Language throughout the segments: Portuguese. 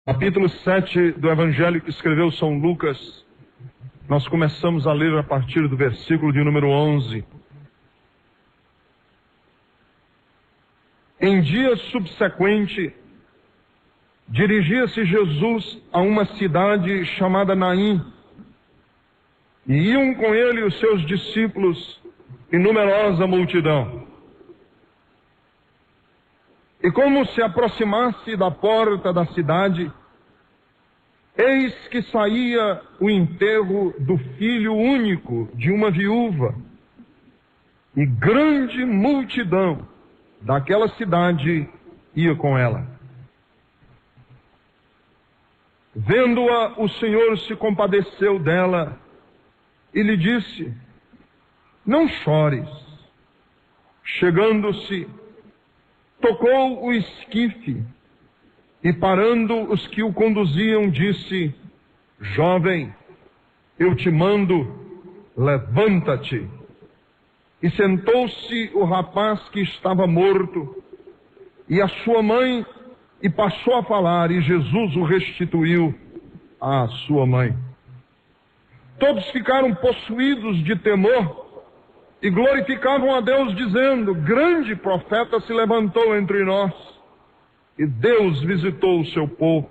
Capítulo 7 do Evangelho que escreveu São Lucas, nós começamos a ler a partir do versículo de número 11. Em dia subsequente, dirigia-se Jesus a uma cidade chamada Naim, e iam com ele os seus discípulos e numerosa multidão. E como se aproximasse da porta da cidade, eis que saía o enterro do filho único de uma viúva, e grande multidão daquela cidade ia com ela. Vendo-a, o Senhor se compadeceu dela e lhe disse: não chores. Chegando-se, tocou o esquife e, parando os que o conduziam, disse: jovem, eu te mando, levanta-te. E sentou-se o rapaz que estava morto, e a sua mãe, e passou a falar, e Jesus o restituiu à sua mãe. Todos ficaram possuídos de temor e glorificavam a Deus, dizendo: grande profeta se levantou entre nós, e Deus visitou o seu povo.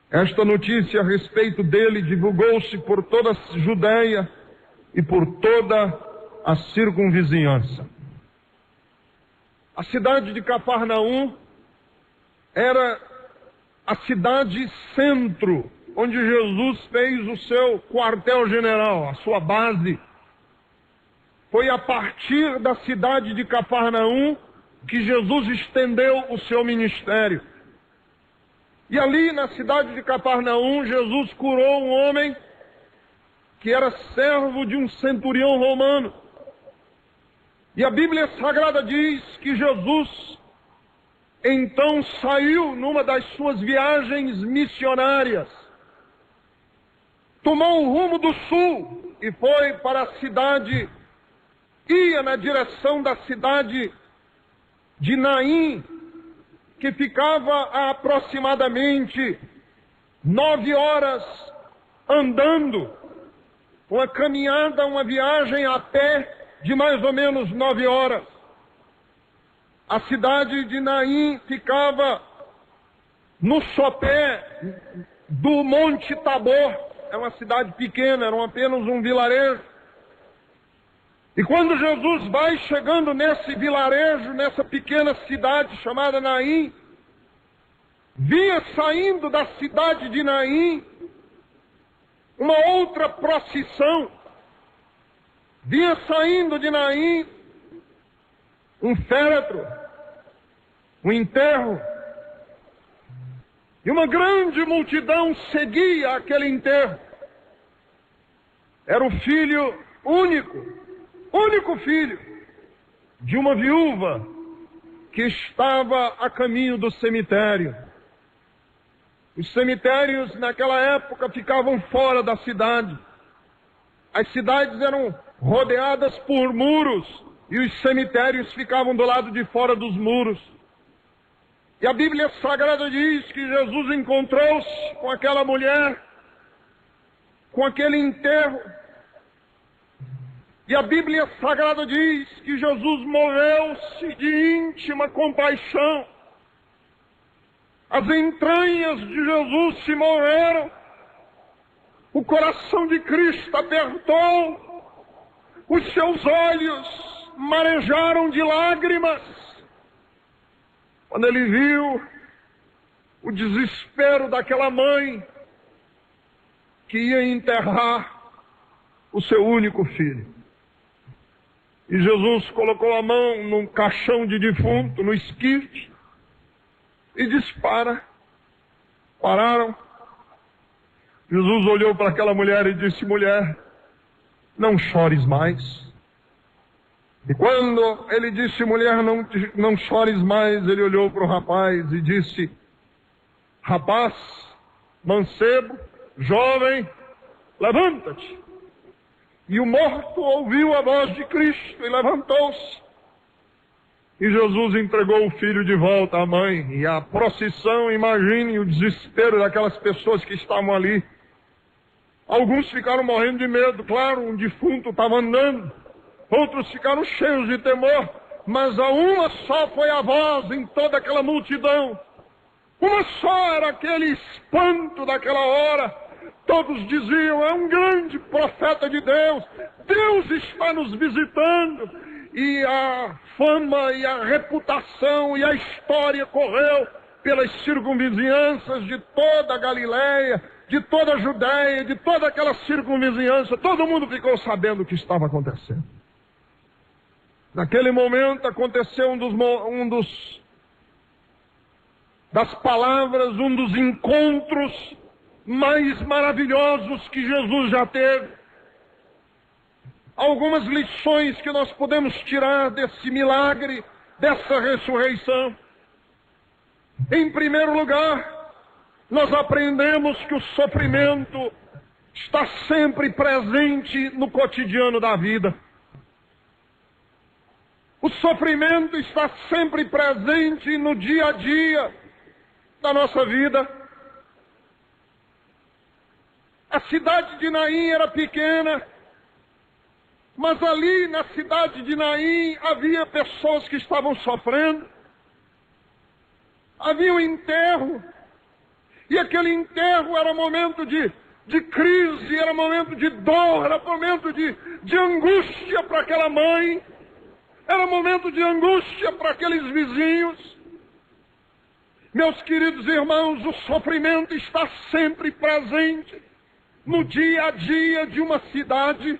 Esta notícia a respeito dele divulgou-se por toda a Judeia e por toda a circunvizinhança. A cidade de Cafarnaum era a cidade centro, onde Jesus fez o seu quartel-general, a sua base. Foi a partir da cidade de Cafarnaum que Jesus estendeu o seu ministério. E ali na cidade de Cafarnaum, Jesus curou um homem que era servo de um centurião romano. E a Bíblia Sagrada diz que Jesus então saiu numa das suas viagens missionárias, tomou o rumo do sul e foi para a cidade, ia na direção da cidade de Naim, que ficava a aproximadamente 9 horas andando, uma caminhada, uma viagem a pé de mais ou menos 9 horas. A cidade de Naim ficava no sopé do Monte Tabor. É uma cidade pequena, era apenas um vilarejo. E quando Jesus vai chegando nesse vilarejo, nessa pequena cidade chamada Naim, vinha saindo da cidade de Naim uma outra procissão. Vinha saindo de Naim um féretro, um enterro, e uma grande multidão seguia aquele enterro. Era o filho único filho de uma viúva que estava a caminho do cemitério. Os cemitérios naquela época ficavam fora da cidade. As cidades eram rodeadas por muros e os cemitérios ficavam do lado de fora dos muros. E a Bíblia Sagrada diz que Jesus encontrou-se com aquela mulher, com aquele enterro. E a Bíblia Sagrada diz que Jesus moveu-se de íntima compaixão. As entranhas de Jesus se moveram, o coração de Cristo apertou, os seus olhos marejaram de lágrimas, quando ele viu o desespero daquela mãe que ia enterrar o seu único filho. E Jesus colocou a mão num caixão de defunto, no esquife, e disse: pararam. Jesus olhou para aquela mulher e disse: mulher, não chores mais. E quando ele disse: mulher, não chores mais, ele olhou para o rapaz e disse: rapaz, mancebo, jovem, levanta-te. E o morto ouviu a voz de Cristo e levantou-se. E Jesus entregou o filho de volta à mãe. E a procissão, imagine o desespero daquelas pessoas que estavam ali. Alguns ficaram morrendo de medo, claro, um defunto estava andando. Outros ficaram cheios de temor. Mas a uma só foi a voz em toda aquela multidão. Uma só era aquele espanto daquela hora. Todos diziam: é um grande profeta de Deus. Deus está nos visitando. E a fama e a reputação e a história correu pelas circunvizinhanças de toda a Galileia, de toda a Judéia, de toda aquela circunvizinhança. Todo mundo ficou sabendo o que estava acontecendo. Naquele momento aconteceu das palavras, um dos encontros mais maravilhosos que Jesus já teve. Algumas lições que nós podemos tirar desse milagre, dessa ressurreição. Em primeiro lugar, nós aprendemos que o sofrimento está sempre presente no cotidiano da vida. O sofrimento está sempre presente no dia a dia da nossa vida. A cidade de Naim era pequena, mas ali na cidade de Naim havia pessoas que estavam sofrendo. Havia um enterro, e aquele enterro era momento de crise, era momento de dor, era momento de angústia para aquela mãe, era momento de angústia para aqueles vizinhos. Meus queridos irmãos, o sofrimento está sempre presente no dia a dia de uma cidade.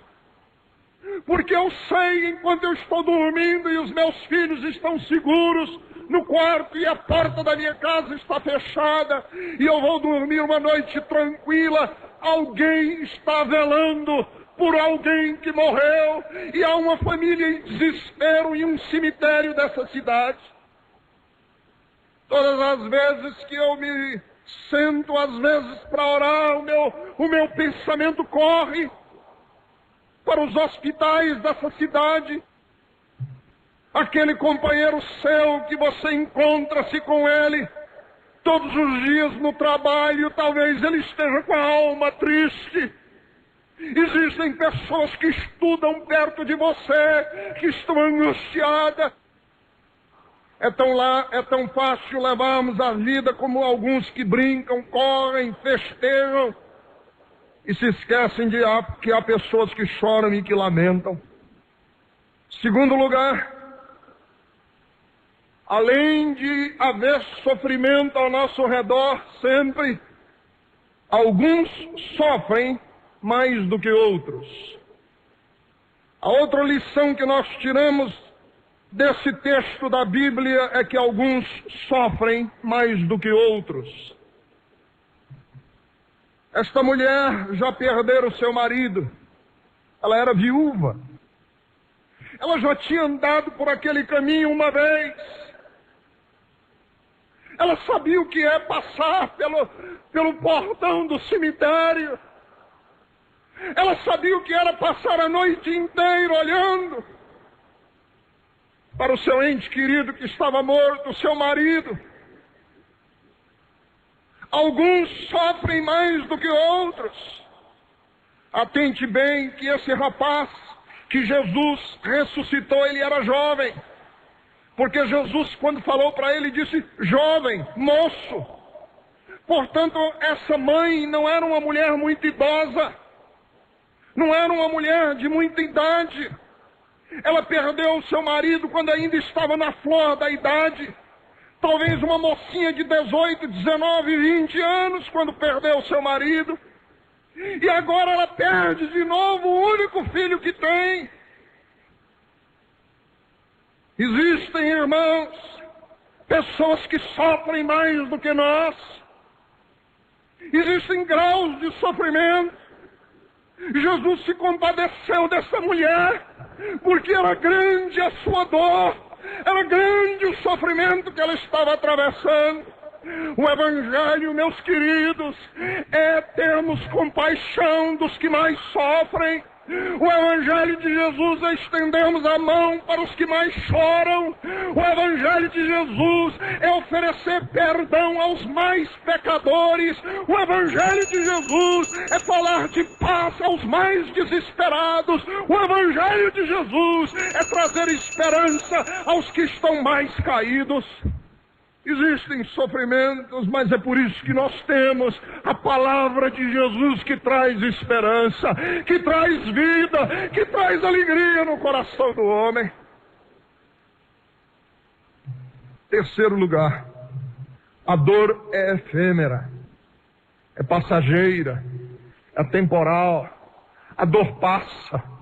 Porque eu sei, enquanto eu estou dormindo e os meus filhos estão seguros no quarto e a porta da minha casa está fechada e eu vou dormir uma noite tranquila, alguém está velando por alguém que morreu e há uma família em desespero em um cemitério dessa cidade. Todas as vezes que eu me sento, às vezes, para orar, o meu pensamento corre para os hospitais dessa cidade. Aquele companheiro seu que você encontra-se com ele todos os dias no trabalho, talvez ele esteja com a alma triste. Existem pessoas que estudam perto de você, que estão angustiadas. É tão fácil levarmos a vida como alguns que brincam, correm, festejam e se esquecem de que há pessoas que choram e que lamentam. Segundo lugar, além de haver sofrimento ao nosso redor sempre, alguns sofrem mais do que outros. A outra lição que nós tiramos desse texto da Bíblia é que alguns sofrem mais do que outros. Esta mulher já perdera o seu marido. Ela era viúva. Ela já tinha andado por aquele caminho uma vez. Ela sabia o que é passar pelo portão do cemitério. Ela sabia o que era passar a noite inteira olhando para o seu ente querido que estava morto, o seu marido. Alguns sofrem mais do que outros. Atente bem que esse rapaz que Jesus ressuscitou, ele era jovem. Porque Jesus, quando falou para ele, disse: jovem, moço. Portanto, essa mãe não era uma mulher muito idosa. Não era uma mulher de muita idade. Ela perdeu o seu marido quando ainda estava na flor da idade. Talvez uma mocinha de 18, 19, 20 anos quando perdeu o seu marido. E agora ela perde de novo o único filho que tem. Existem, irmãos, pessoas que sofrem mais do que nós. Existem graus de sofrimento. Jesus se compadeceu dessa mulher, porque era grande a sua dor, era grande o sofrimento que ela estava atravessando. O Evangelho, meus queridos, é termos compaixão dos que mais sofrem, O Evangelho de Jesus é estendermos a mão para os que mais choram. O Evangelho de Jesus é oferecer perdão aos mais pecadores. O Evangelho de Jesus é falar de paz aos mais desesperados. O Evangelho de Jesus é trazer esperança aos que estão mais caídos. Existem sofrimentos, mas é por isso que nós temos a palavra de Jesus que traz esperança, que traz vida, que traz alegria no coração do homem. Terceiro lugar, a dor é efêmera, é passageira, é temporal, a dor passa.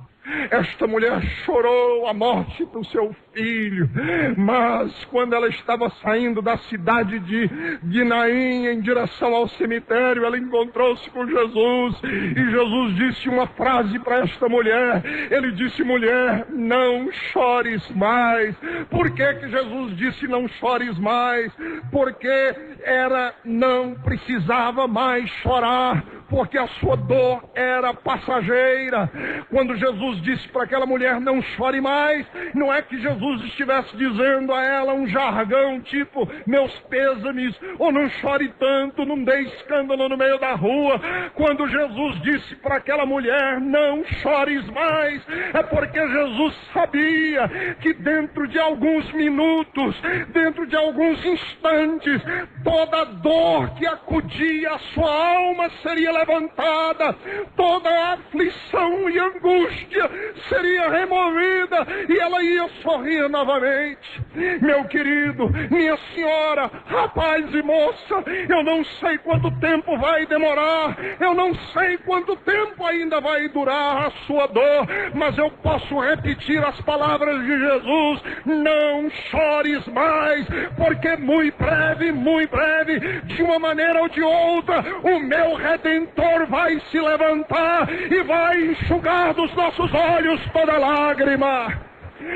Esta mulher chorou a morte do seu filho, mas quando ela estava saindo da cidade de Naim em direção ao cemitério, ela encontrou-se com Jesus, e Jesus disse uma frase para esta mulher. Ele disse: mulher, não chores mais. Por que Jesus disse não chores mais? Porque ela não precisava mais chorar, porque a sua dor era passageira. Quando Jesus disse para aquela mulher não chore mais, não é que Jesus estivesse dizendo a ela um jargão tipo meus pêsames, ou não chore tanto, não dê escândalo no meio da rua. Quando Jesus disse para aquela mulher não chores mais, é porque Jesus sabia que dentro de alguns minutos, dentro de alguns instantes, toda a dor que acudia a sua alma seria levantada, toda a aflição e angústia seria removida, e ela ia sorrir novamente. Meu querido, minha senhora, rapaz e moça, eu não sei quanto tempo vai demorar, eu não sei quanto tempo ainda vai durar a sua dor, mas eu posso repetir as palavras de Jesus: não chores mais, porque muito breve, de uma maneira ou de outra, o meu Redentor vai se levantar e vai enxugar dos nossos olhos toda lágrima.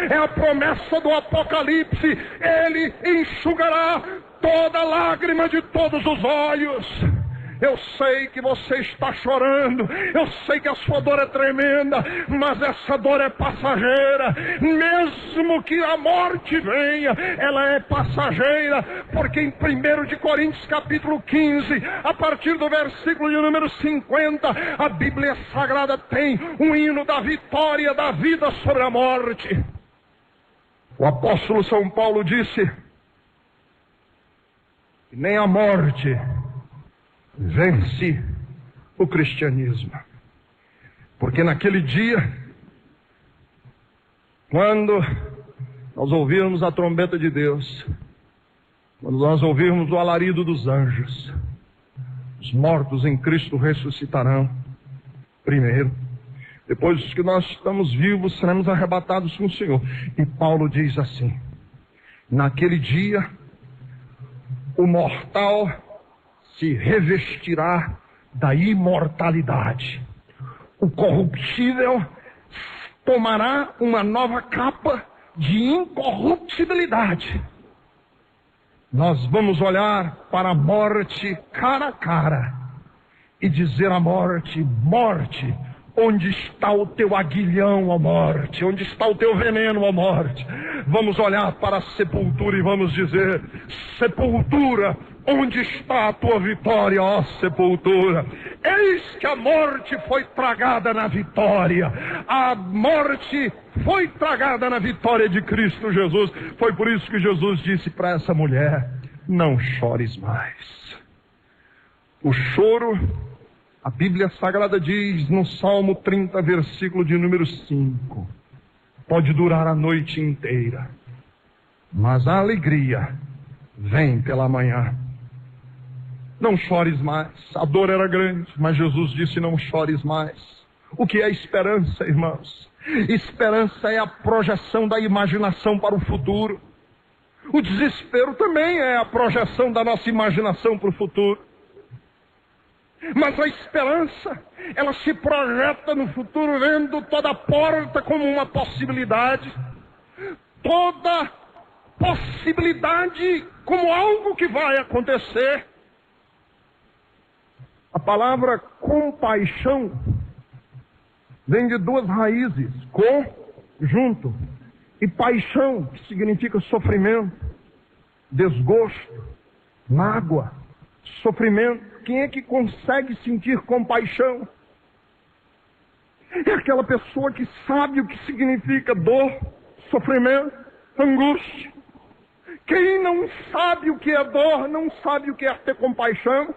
É a promessa do Apocalipse: Ele enxugará toda lágrima de todos os olhos. Eu sei que você está chorando, eu sei que a sua dor é tremenda, mas essa dor é passageira. Mesmo que a morte venha, ela é passageira, porque em 1 de Coríntios capítulo 15, a partir do versículo de número 50, a Bíblia Sagrada tem um hino da vitória da vida sobre a morte. O apóstolo São Paulo disse que nem a morte vence o cristianismo. Porque naquele dia, quando nós ouvirmos a trombeta de Deus, quando nós ouvirmos o alarido dos anjos, os mortos em Cristo ressuscitarão primeiro. Depois que nós estamos vivos, seremos arrebatados com o Senhor. E Paulo diz assim: naquele dia, o mortal se revestirá da imortalidade. O corruptível tomará uma nova capa de incorruptibilidade. Nós vamos olhar para a morte cara a cara e dizer à morte: morte, onde está o teu aguilhão, ó morte? Onde está o teu veneno, ó morte? Vamos olhar para a sepultura e vamos dizer: sepultura, onde está a tua vitória, ó sepultura? Eis que a morte foi tragada na vitória. A morte foi tragada na vitória de Cristo Jesus. Foi por isso que Jesus disse para essa mulher: não chores mais. O choro, a Bíblia Sagrada diz no Salmo 30, versículo de número 5, pode durar a noite inteira, mas a alegria vem pela manhã. Não chores mais. A dor era grande, mas Jesus disse: não chores mais. O que é esperança, irmãos? Esperança é a projeção da imaginação para o futuro. O desespero também é a projeção da nossa imaginação para o futuro. Mas a esperança, ela se projeta no futuro, vendo toda porta como uma possibilidade, toda possibilidade como algo que vai acontecer. A palavra compaixão vem de duas raízes, junto, e paixão, que significa sofrimento, desgosto, mágoa, sofrimento. Quem é que consegue sentir compaixão? É aquela pessoa que sabe o que significa dor, sofrimento, angústia. Quem não sabe o que é dor, não sabe o que é ter compaixão.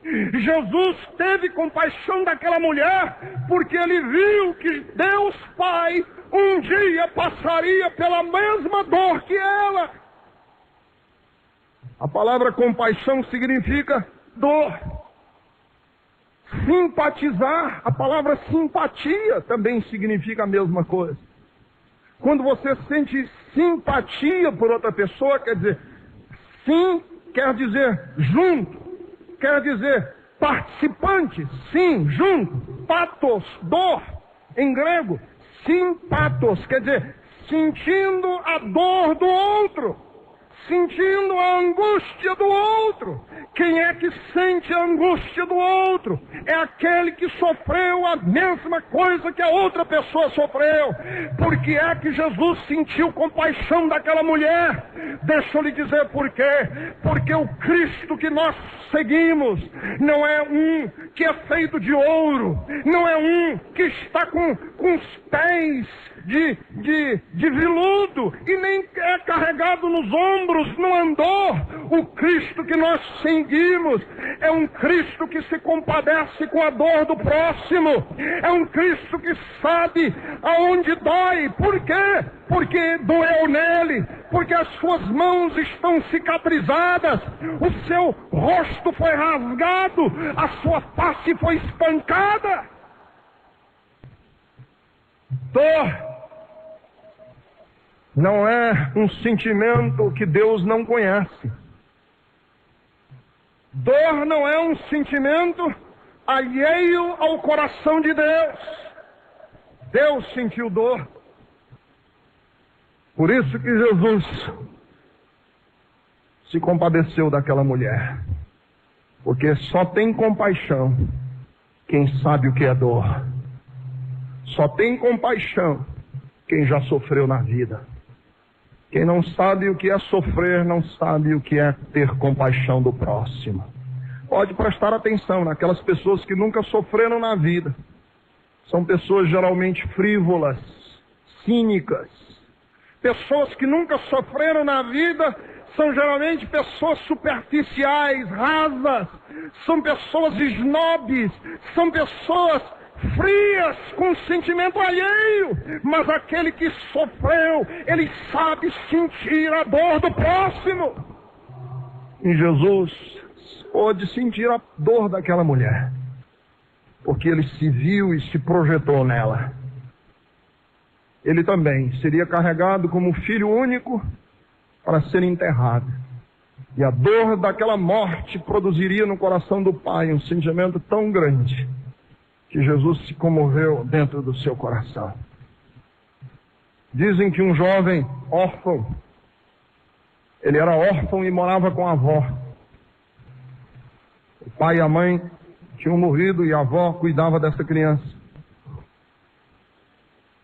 Jesus teve compaixão daquela mulher, porque ele viu que Deus Pai um dia passaria pela mesma dor que ela. A palavra compaixão significa dor. Simpatizar, a palavra simpatia também significa a mesma coisa. Quando você sente simpatia por outra pessoa, quer dizer, sim quer dizer junto, quer dizer participante, sim, junto, patos, dor, em grego, simpatos, quer dizer, sentindo a dor do outro, sentindo a angústia do outro. Quem é que sente a angústia do outro? É aquele que sofreu a mesma coisa que a outra pessoa sofreu. Por que é que Jesus sentiu compaixão daquela mulher? Deixa eu lhe dizer por quê. Porque o Cristo que nós seguimos não é um que é feito de ouro, não é um que está com os pés de veludo e nem é carregado nos ombros, no andor. O Cristo que nós seguimos é um Cristo que se compadece com a dor do próximo, é um Cristo que sabe aonde dói. Por quê? Porque doeu nele, porque as suas mãos estão cicatrizadas, o seu rosto foi rasgado, a sua face foi espancada. Dor não é um sentimento que Deus não conhece. Dor não é um sentimento alheio ao coração de Deus. Deus sentiu dor. Por isso que Jesus se compadeceu daquela mulher. Porque só tem compaixão quem sabe o que é dor. Só tem compaixão quem já sofreu na vida. Quem não sabe o que é sofrer, não sabe o que é ter compaixão do próximo. Pode prestar atenção naquelas pessoas que nunca sofreram na vida. São pessoas geralmente frívolas, cínicas. Pessoas que nunca sofreram na vida são geralmente pessoas superficiais, rasas. São pessoas snobs, são pessoas frias, com sentimento alheio. Mas aquele que sofreu, ele sabe sentir a dor do próximo. E Jesus pôde sentir a dor daquela mulher, porque ele se viu e se projetou nela. Ele também seria carregado como filho único para ser enterrado. E a dor daquela morte produziria no coração do Pai um sentimento tão grande que Jesus se comoveu dentro do seu coração. Dizem que um jovem órfão, ele era órfão e morava com a avó. O pai e a mãe tinham morrido e a avó cuidava dessa criança.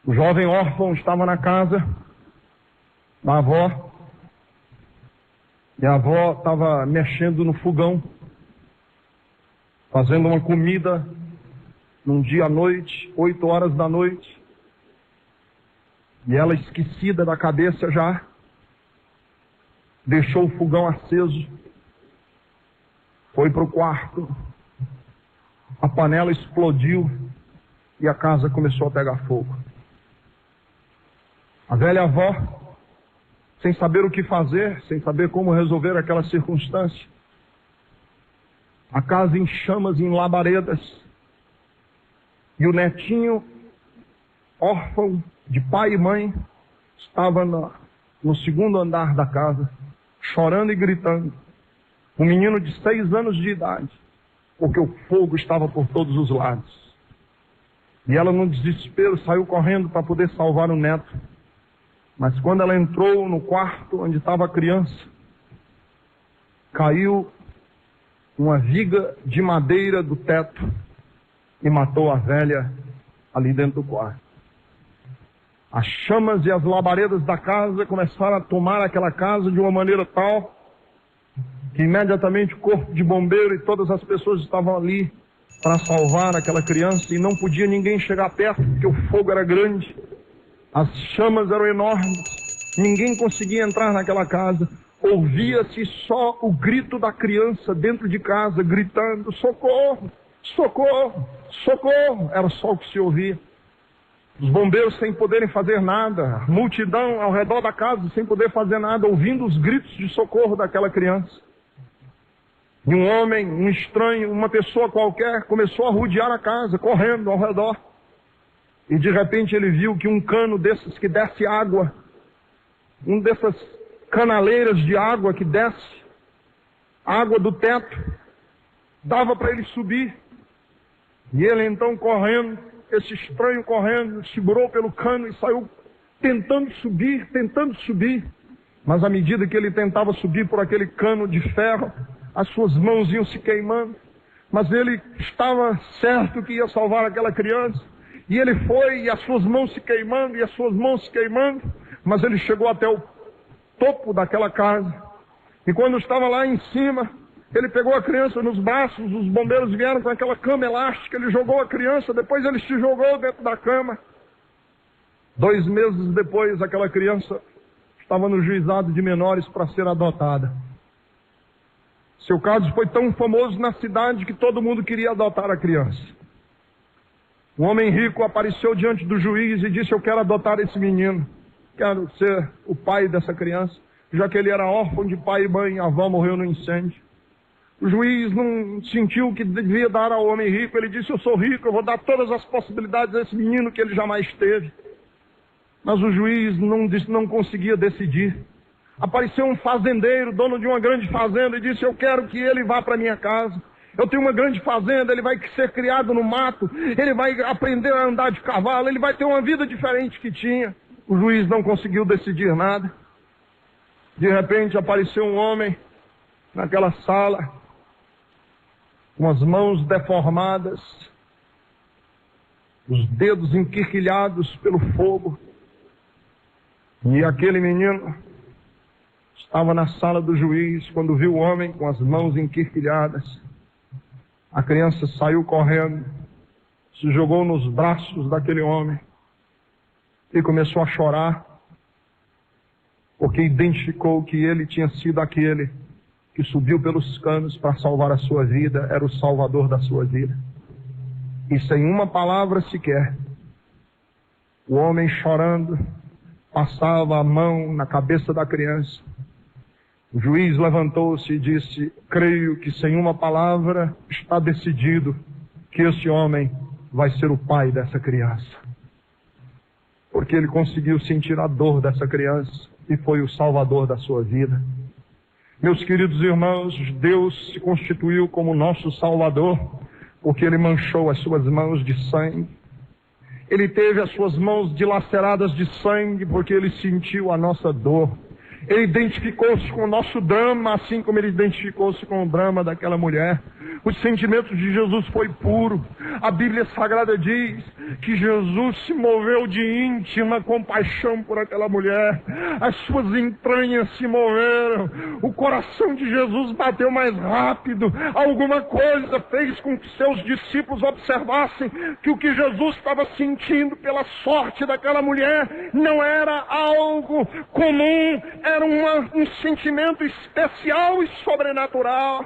O jovem órfão estava na casa da avó, e a avó estava mexendo no fogão, fazendo uma comida num dia à noite, 8 horas da noite, e ela, esquecida da cabeça já, deixou o fogão aceso, foi para o quarto, a panela explodiu e a casa começou a pegar fogo. A velha avó, sem saber o que fazer, sem saber como resolver aquela circunstância, a casa em chamas, em labaredas, e o netinho, órfão de pai e mãe, estava no segundo andar da casa, chorando e gritando. Um menino de 6 anos de idade, porque o fogo estava por todos os lados. E ela, no desespero, saiu correndo para poder salvar o neto. Mas quando ela entrou no quarto onde estava a criança, caiu uma viga de madeira do teto e matou a velha ali dentro do quarto. As chamas e as labaredas da casa começaram a tomar aquela casa de uma maneira tal que imediatamente o corpo de bombeiro e todas as pessoas estavam ali para salvar aquela criança e não podia ninguém chegar perto porque o fogo era grande, as chamas eram enormes, ninguém conseguia entrar naquela casa. Ouvia-se só o grito da criança dentro de casa, gritando: socorro, socorro, socorro. Era só o que se ouvia. Os bombeiros sem poderem fazer nada, a multidão ao redor da casa sem poder fazer nada, ouvindo os gritos de socorro daquela criança. E um homem, um estranho, uma pessoa qualquer, começou a rodear a casa, correndo ao redor. E de repente ele viu que um cano desses que desce água, um dessas canaleiras de água que desce, água do teto, dava para ele subir. E ele então correndo, esse estranho correndo, segurou pelo cano e saiu tentando subir. Mas à medida que ele tentava subir por aquele cano de ferro, as suas mãos iam se queimando. Mas ele estava certo que ia salvar aquela criança. E ele foi, e as suas mãos se queimando, mas ele chegou até o topo daquela casa. E quando estava lá em cima, ele pegou a criança nos braços, os bombeiros vieram com aquela cama elástica, ele jogou a criança, depois ele se jogou dentro da cama. 2 meses depois, aquela criança estava no juizado de menores para ser adotada. Seu caso foi tão famoso na cidade que todo mundo queria adotar a criança. Um homem rico apareceu diante do juiz e disse: eu quero adotar esse menino, quero ser o pai dessa criança, já que ele era órfão de pai e mãe, a avó morreu no incêndio. O juiz não sentiu que devia dar ao homem rico, ele disse: eu sou rico, eu vou dar todas as possibilidades a esse menino que ele jamais teve. Mas o juiz não conseguia decidir. Apareceu um fazendeiro, dono de uma grande fazenda, e disse: eu quero que ele vá para minha casa. Eu tenho uma grande fazenda, ele vai ser criado no mato, ele vai aprender a andar de cavalo, ele vai ter uma vida diferente que tinha. O juiz não conseguiu decidir nada. De repente apareceu um homem naquela sala, com as mãos deformadas, os dedos enquirquilhados pelo fogo. E aquele menino estava na sala do juiz quando viu o homem com as mãos enquirquilhadas. A criança saiu correndo, se jogou nos braços daquele homem e começou a chorar, porque identificou que ele tinha sido aquele que subiu pelos canos para salvar a sua vida, era o salvador da sua vida. E sem uma palavra sequer, o homem chorando, passava a mão na cabeça da criança. O juiz levantou-se e disse: creio que sem uma palavra está decidido que esse homem vai ser o pai dessa criança. Porque ele conseguiu sentir a dor dessa criança e foi o salvador da sua vida. Meus queridos irmãos, Deus se constituiu como nosso salvador porque ele manchou as suas mãos de sangue. Ele teve as suas mãos dilaceradas de sangue porque ele sentiu a nossa dor. Ele identificou-se com o nosso drama, assim como ele identificou-se com o drama daquela mulher. O sentimento de Jesus foi puro. A Bíblia Sagrada diz que Jesus se moveu de íntima compaixão por aquela mulher. As suas entranhas se moveram. O coração de Jesus bateu mais rápido. Alguma coisa fez com que seus discípulos observassem que o que Jesus estava sentindo pela sorte daquela mulher não era algo comum, era um sentimento especial e sobrenatural.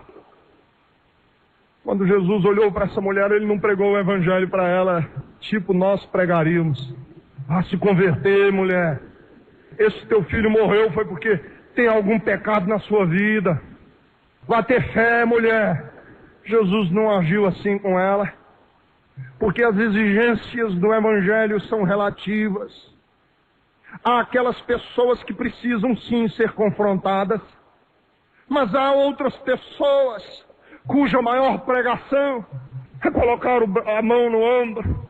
Quando Jesus olhou para essa mulher, ele não pregou o evangelho para ela, tipo nós pregaríamos. Vá se converter, mulher. Esse teu filho morreu foi porque tem algum pecado na sua vida. Vá ter fé, mulher. Jesus não agiu assim com ela, porque as exigências do evangelho são relativas. Há aquelas pessoas que precisam sim ser confrontadas, mas há outras pessoas cuja maior pregação é colocar a mão no ombro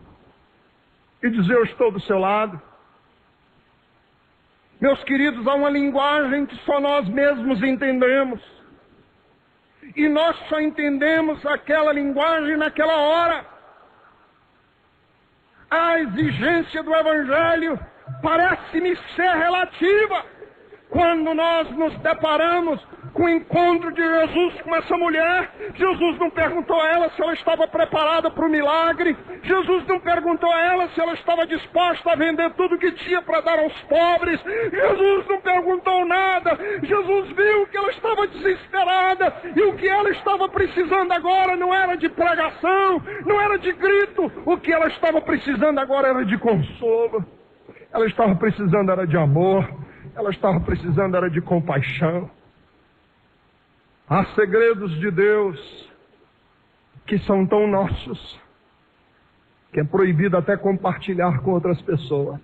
e dizer: eu estou do seu lado. Meus queridos, há uma linguagem que só nós mesmos entendemos, e nós só entendemos aquela linguagem naquela hora. A exigência do Evangelho parece-me ser relativa quando nós nos deparamos com o encontro de Jesus com essa mulher. Jesus não perguntou a ela se ela estava preparada para o milagre. Jesus não perguntou a ela se ela estava disposta a vender tudo que tinha para dar aos pobres. Jesus não perguntou nada. Jesus viu que ela estava desesperada, e o que ela estava precisando agora não era de pregação, não era de grito. O que ela estava precisando agora era de consolo. Ela estava precisando era de amor. Ela estava precisando era de compaixão. Há segredos de Deus que são tão nossos que é proibido até compartilhar com outras pessoas.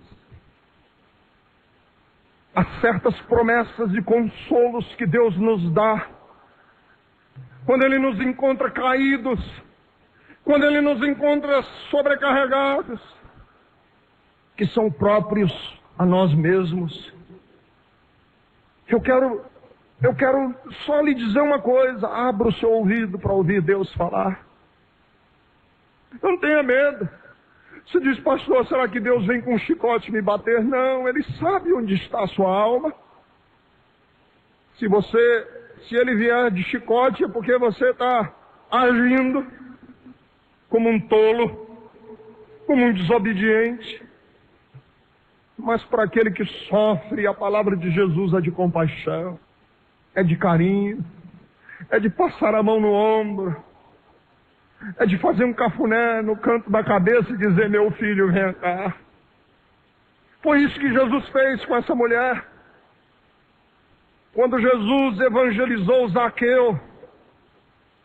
Há certas promessas de consolos que Deus nos dá quando Ele nos encontra caídos, quando Ele nos encontra sobrecarregados, que são próprios a nós mesmos. Eu quero só lhe dizer uma coisa: abra o seu ouvido para ouvir Deus falar. Não tenha medo. Você diz: pastor, será que Deus vem com um chicote me bater? Não, Ele sabe onde está a sua alma. Se Ele vier de chicote é porque você está agindo como um tolo, como um desobediente. Mas para aquele que sofre, a palavra de Jesus é de compaixão, é de carinho, é de passar a mão no ombro, é de fazer um cafuné no canto da cabeça e dizer: meu filho, vem cá. Foi isso que Jesus fez com essa mulher. Quando Jesus evangelizou Zaqueu,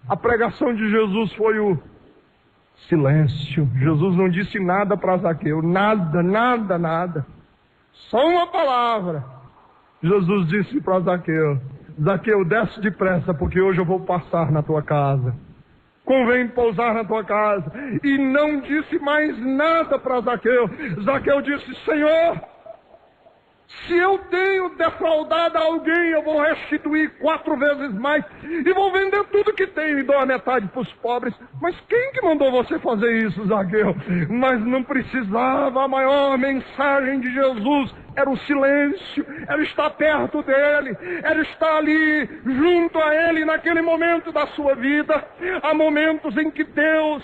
a pregação de Jesus foi o silêncio. Jesus não disse nada para Zaqueu, nada. Só uma palavra. Jesus disse para Zaqueu: Zaqueu, desce depressa, porque hoje eu vou passar na tua casa. Convém pousar na tua casa. E não disse mais nada para Zaqueu. Zaqueu disse: Senhor, se eu tenho defraudado alguém, eu vou restituir 4 vezes mais, e vou vender tudo que tenho e dou a metade para os pobres. Mas quem que mandou você fazer isso, Zaqueu? Mas não precisava. A maior mensagem de Jesus era o silêncio. Era estar perto dele, era estar ali junto a ele naquele momento da sua vida. Há momentos em que Deus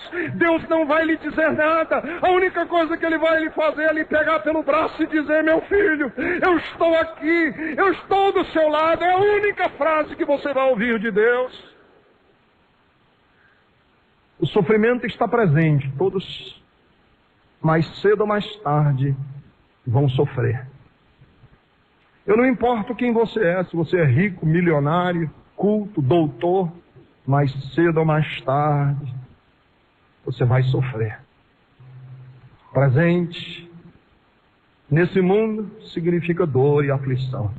não vai lhe dizer nada. A única coisa que Ele vai lhe fazer é lhe pegar pelo braço e dizer: meu filho, eu estou aqui, eu estou do seu lado. É a única frase que você vai ouvir de Deus. O sofrimento está presente. Todos, mais cedo ou mais tarde, vão sofrer. Eu não importo quem você é, se você é rico, milionário, culto, doutor, mais cedo ou mais tarde, você vai sofrer. Presente nesse mundo significa dor e aflição.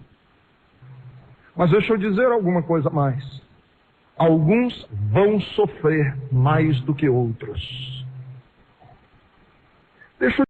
Mas deixa eu dizer alguma coisa mais. Alguns vão sofrer mais do que outros. Deixa eu